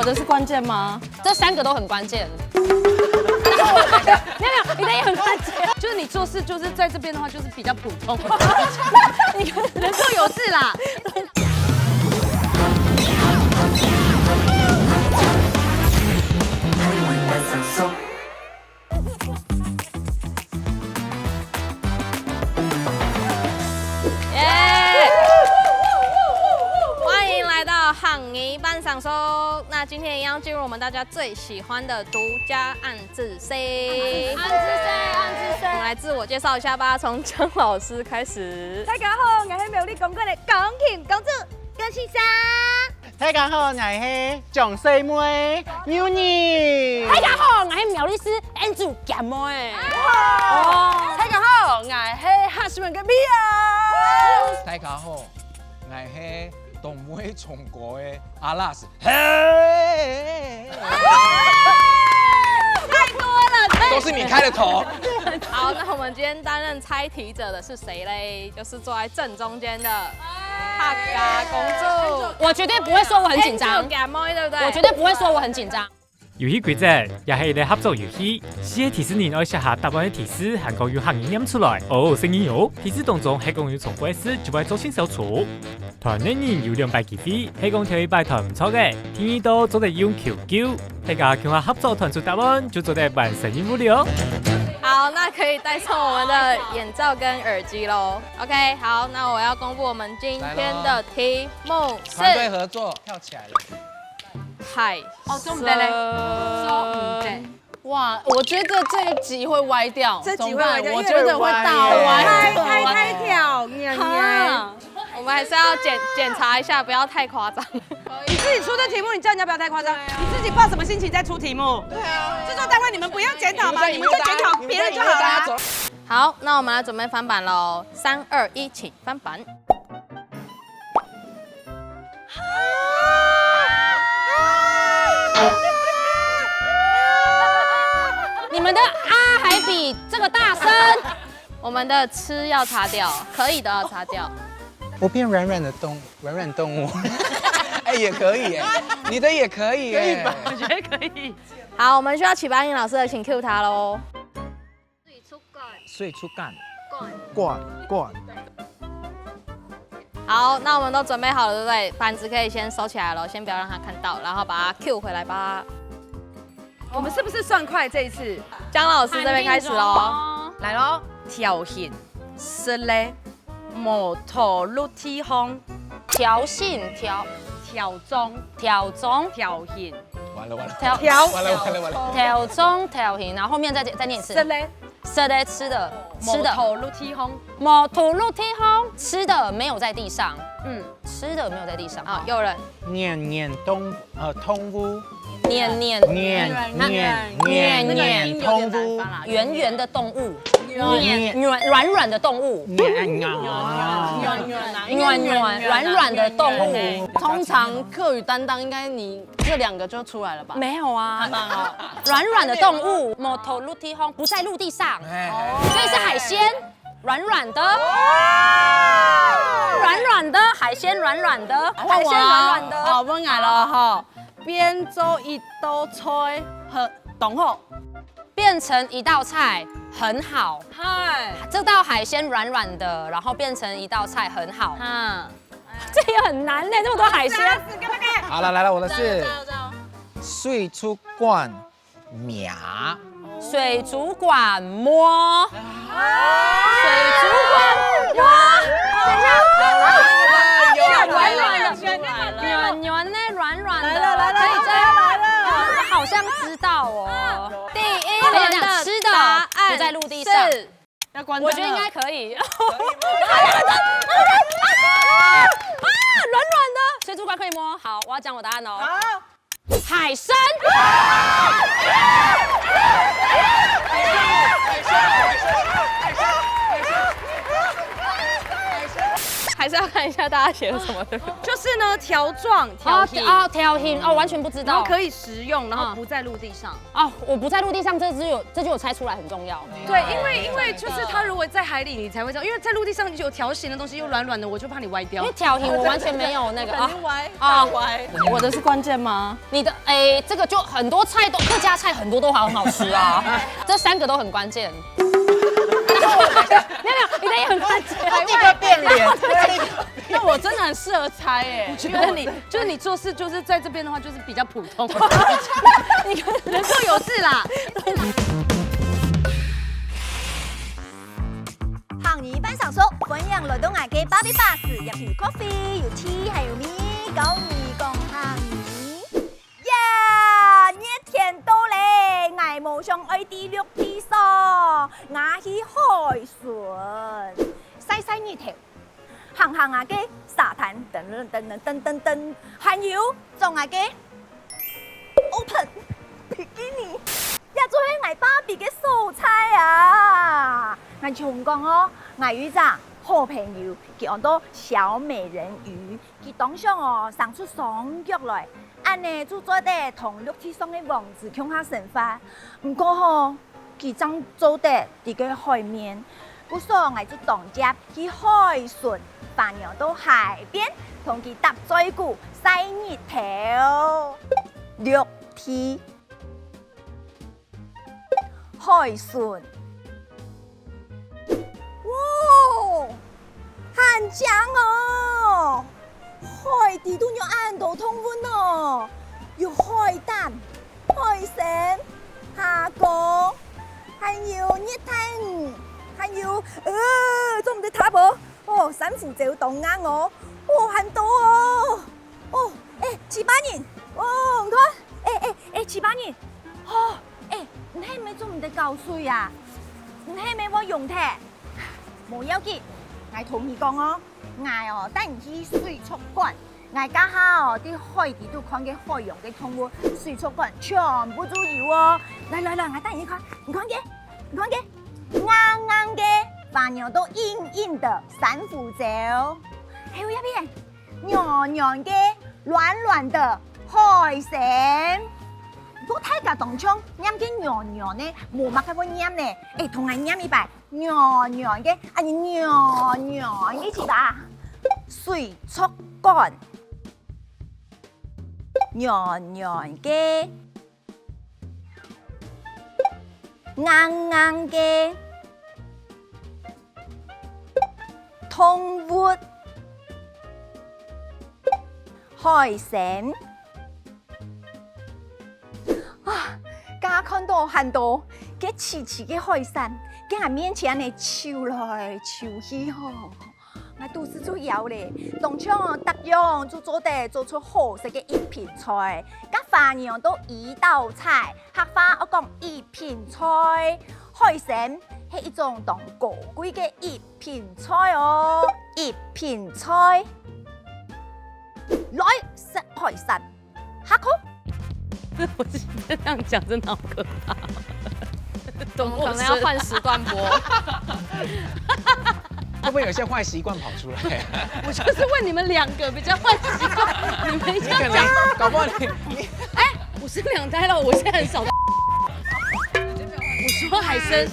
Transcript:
我的是关键吗？这3个都很关键。没有，你的也很关键。就是你做事就是在这边的话，就是比较普通。你人各有志啦。行一班上收，那今天一样进入我们大家最喜欢的独家暗自 say。暗自 say， 暗自 say。我们来自我介绍一下吧，从江老师开始。大家好，我是苗栗公馆的公琴公主江先生。大家好，我是蒋水妹妞妞。大家好，我是苗栗师 Andrew 咸妹。大家好，我是哈斯文嘅 Mia。大家好，我是东妹从国的阿拉斯。太多了，都是你开的头。好，那我们今天担任猜题者的是谁嘞？就是坐在正中间的哈嘎公主。我绝对不会说我很紧张，对不对？我绝对不会说我很紧张。遊戲規則也係一個合作遊戲，寫提示人要寫下答案嘅提示，含講用漢語念出來。哦，聲音哦。提示當中係講要重複一次就會造成小錯。團內人有200機會，係講條一百團唔錯嘅。聽耳朵做得用 QQ， 大家叫下合作團出答案，就做得完成任務了。好，那可以戴上我們的眼罩跟耳機嘍。OK， 好，那我要公布我們今天的題目是團隊合作，跳起來了。海中唔得咧，說唔得。哇，我覺得這一集會歪掉，這集會歪掉，我覺得會大歪，太跳，我們還是要檢查一下，不要太誇張。你自己出的題目，你叫人家不要太誇張。你自己抱什麼心情在出題目？對啊，制作單位你們不要檢討嗎？你們就檢討別人就好了。好，那我們來準備翻版嘍，3、2、1，請翻版。你們的啊還比這個大聲，我們的吃要擦掉，可以的要擦掉。我變軟軟動物，哎也可以哎，你的也可以哎，可以吧？我覺得可以。好，我們需要啟發英老師的，請 Q 他嘍。水出干，灌。好，那我們都準備好了，對不對？板子可以先收起來了，先不要讓他看到，然後把它 Q 回來吧。我們是不是算快這一次？江老師這邊開始嘍，來咯，條線是咧，摩托陸地風，調線調中線，完了，調中調線，然後後面再念一次。是咧，是的，吃的，摩托陸地風，摩托陸地風，吃的沒有在地上，吃的沒有在地上。好，有人黏動物。黏動物，圓圓的動物，軟的動物，軟的動物。通常客語擔當應該你這2個就出來了吧？沒有啊，軟的動物，摩托陸地風不在陸地上，所以是海鮮，軟的海鮮，軟的。好，我來了哈。變做一道菜很懂後，變成一道菜很好。嗨，這道海鮮軟的，然後變成一道菜很好。這也很難呢，這麼多海鮮。好了，來了，我的是水出灌苗，水族館摸，水族館摸。等一下，軟呢，軟的，可以這樣來了。我好像知道哦。第一輪的吃的不在陸地上，我覺得應該可以。軟的，水族館可以摸。好，我要講我答案哦。海參。还是要看一下大家写的什么的。就是呢，条状条形，条形哦，完全不知道。然后可以食用，然后不在陆地上。哦，我不在陆地上，这就有猜出来很重要。对，因为就是它如果在海里，你才会这样，因为在陆地上有条形的东西又软软的，我就怕你歪掉。因为条形我完全没有那个歪。我的是关键吗？你的这个就很多菜都客家菜很多都很好吃啊，这3个都很关键。没有，你的也很关键，立刻变脸。那我真的很适合猜哎，我觉得你做事就是在这边的话，就是比较普通，你能够有志啦。行业班上说，欢迎来到我嘅芭比巴士，入有 coffee， 有 tea， 还有米，讲你讲行业。呀，热天到咧，我冇上愛啲綠地嗦，我去海船，曬曬日頭，行行下嘅沙灘，噔，還有做下嘅 open bikini，也做係我芭比嘅素菜啊！我重講哦，我有一隻好朋友叫做小美人魚，佢當上哦生出雙腳來。安尼就做得同陸地上嘅王子共下神法，唔過吼，佢正做得喺個海面，故所我就當接去海船，伴遊到海邊，同佢搭載具曬日頭，陸地海船，哇，很強哦！海底都有很多通溫哦，有海膽、海參、蝦膏，還有熱湯，還有做唔到塔噃，哦，珊瑚礁凍硬我，哦，很多哦，哦，7、8年，哦，唔該，7、8年，哦，你係咪做唔到交稅啊？你係咪我用鐵？冇要緊，我同你講哦。我哦，帶你去水族館，我家下哦啲海底都看嘅海洋嘅動物，水族館全部都有哦。來，我帶你去看，你看嘅，硬硬嘅，反而都硬硬的珊瑚礁，還有一邊軟軟嘅、軟軟的海參。都睇架當槍，飲嘅軟軟呢，冇乜嘅會飲呢，同我飲一杯軟軟嘅，軟軟嘅字吧。水族館，軟軟嘅，硬硬嘅，動物，海參。家看到很多嘅黐黐嘅海參，喺我面前呢抽來抽去吼，我肚子就搖咧。當場特樣就做出好食嘅一品菜，甲花樣都一道菜，客家我講一品菜，海參係一種當高貴嘅一品菜哦，一品菜，來食海參，下口。我是这样讲，真的好可怕。可能要换时段播。会不会有些坏习惯跑出来？我就是问你们2个比较坏习惯，你们一下讲，搞不好你我是2胎了，我现在很少。我说海参。